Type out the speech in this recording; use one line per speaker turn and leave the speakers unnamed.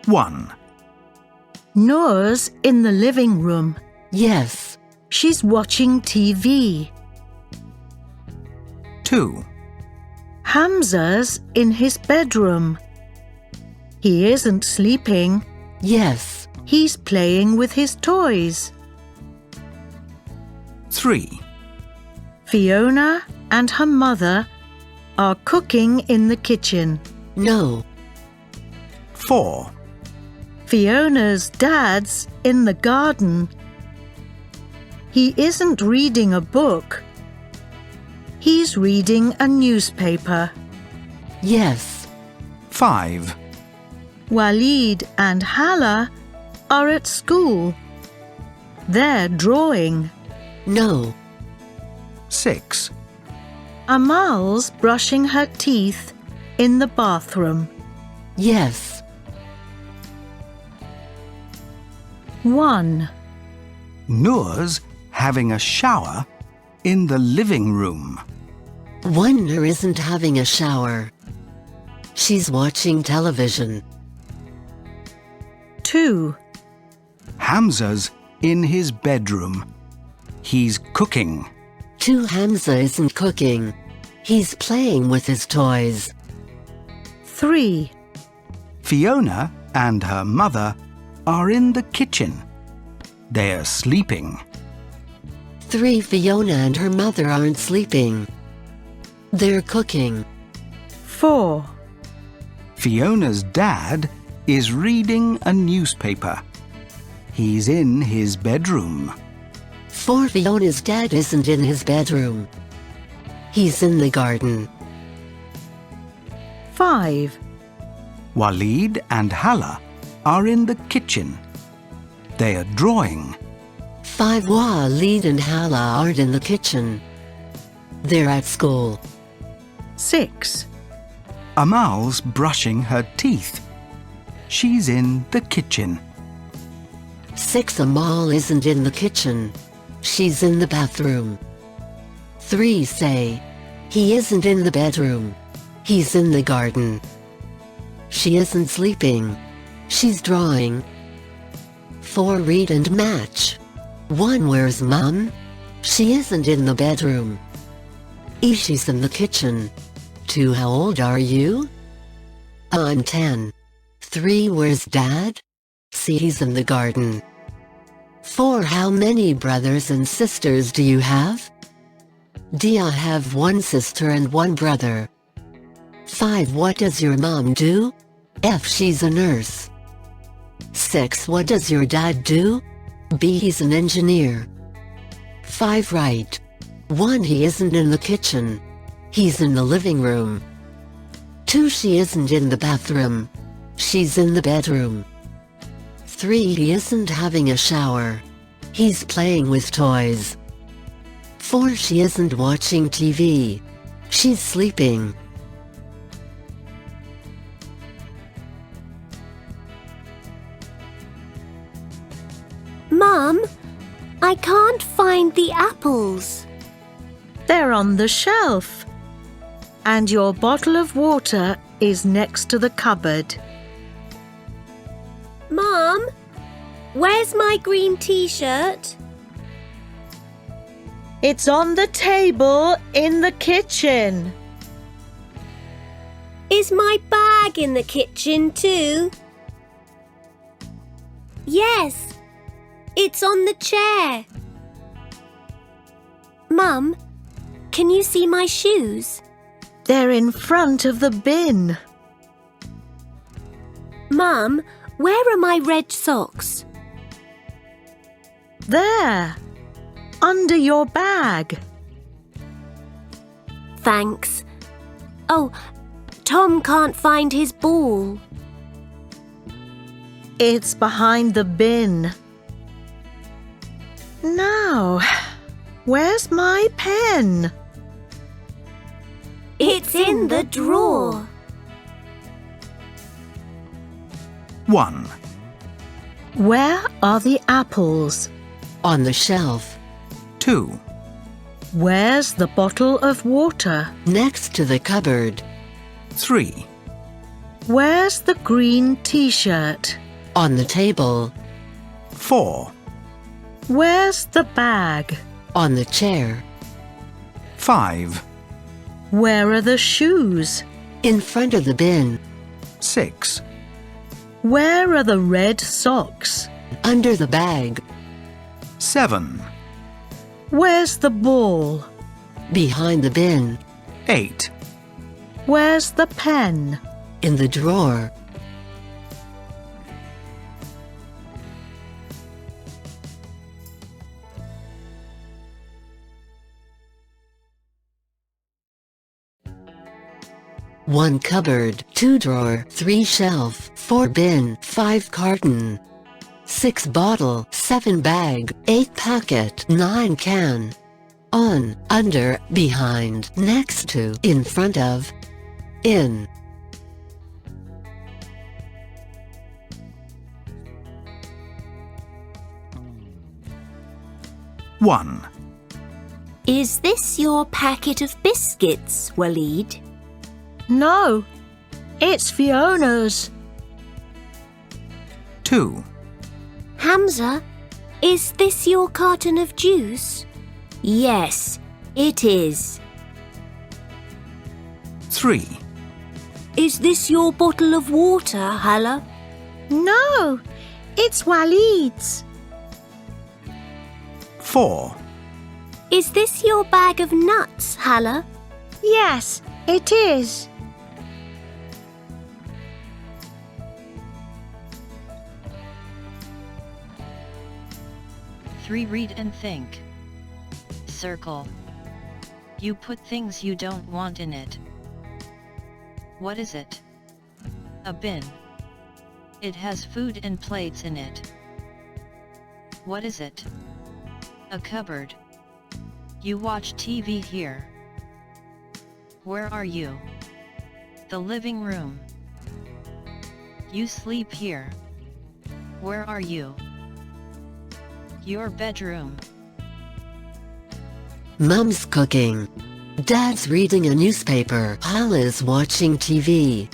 1.
Noor's in the living room.
Yes.
She's watching TV.
2.
Hamza's in his bedroom. He isn't sleeping.
Yes.
He's playing with his toys.
3.
Fiona and her mother are cooking in the kitchen.
No.
4.
Fiona's dad's in the garden. He isn't reading a book. He's reading a newspaper.
Yes.
5.
Walid and Hala are at school. They're drawing.
No.
6.
Amal's brushing her teeth in the bathroom.
Yes.
1.
Noor's having a shower in the living room.
Wonder isn't having a shower. She's watching television.
2.
Hamza's in his bedroom. He's cooking.
2. Hamza isn't cooking. He's playing with his toys.
3.
Fiona and her mother are in the kitchen. They're sleeping.
3. Fiona and her mother aren't sleeping. They're cooking.
4.
Fiona's dad is reading a newspaper. He's in his bedroom.
4. Fiona's dad isn't in his bedroom. He's in the garden.
5.
Walid and Hala are in the kitchen. They are drawing.
5. Walid and Hala aren't in the kitchen. They're at school.
6.
Amal's brushing her teeth. She's in the kitchen.
6. Amal isn't in the kitchen. She's in the bathroom. 3. Say, he isn't in the bedroom. He's in the garden. She isn't sleeping. She's drawing. 4. Read and match. 1. Where's Mom? She isn't in the bedroom. She's in the kitchen. 2. How old are you? I'm 10. 3. Where's Dad? See, he's in the garden. 4. How many brothers and sisters do you have? D. I have 1 sister and 1 brother. 5. What does your mom do? F. She's a nurse. 6. What does your dad do? B. He's an engineer. 5. Right. 1. He isn't in the kitchen. He's in the living room. 2. She isn't in the bathroom. She's in the bedroom. 3. He isn't having a shower. He's playing with toys. 4. She isn't watching TV. She's sleeping.
Mum, I can't find the apples.
They're on the shelf. And your bottle of water is next to the cupboard.
Mum, where's my green t-shirt?
It's on the table in the kitchen.
Is my bag in the kitchen too? Yes, it's on the chair. Mum, can you see my shoes?
They're in front of the bin.
Mum, where are my red socks?
There, under your bag.
Thanks. Oh, Tom can't find his ball.
It's behind the bin. Now, where's my pen?
It's in the drawer.
1.
Where are the apples?
On the shelf.
2.
Where's the bottle of water?
Next to the cupboard.
3.
Where's the green t-shirt?
On the table.
4,
Where's the bag?
On the chair.
5,
Where are the shoes?
In front of the bin.
6,
Where are the red socks?
Under the bag.
7,
Where's the ball?
Behind the bin.
8,
Where's the pen?
In the drawer. One cupboard, 2 drawer, 3 shelf, 4 bin, 5 carton, 6 bottle, 7 bag, 8 packet, 9 can. On, under, behind, next to, in front of, in.
One,
Is this your packet of biscuits, Waleed?
No, it's Fiona's.
2,
Hamza, is this your carton of juice? Yes, it is.
3,
Is this your bottle of water, Hala?
No, it's Waleed's.
4,
Is this your bag of nuts, Hala?
Yes, it is.
Three, read and think. Circle. You put things you don't want in it. What is it? A bin. It has food and plates in it. What is it? A cupboard. You watch TV here. Where are you? The living room. You sleep here. Where are you? Your bedroom.
Mum's cooking. Dad's reading a newspaper. Hala's watching TV.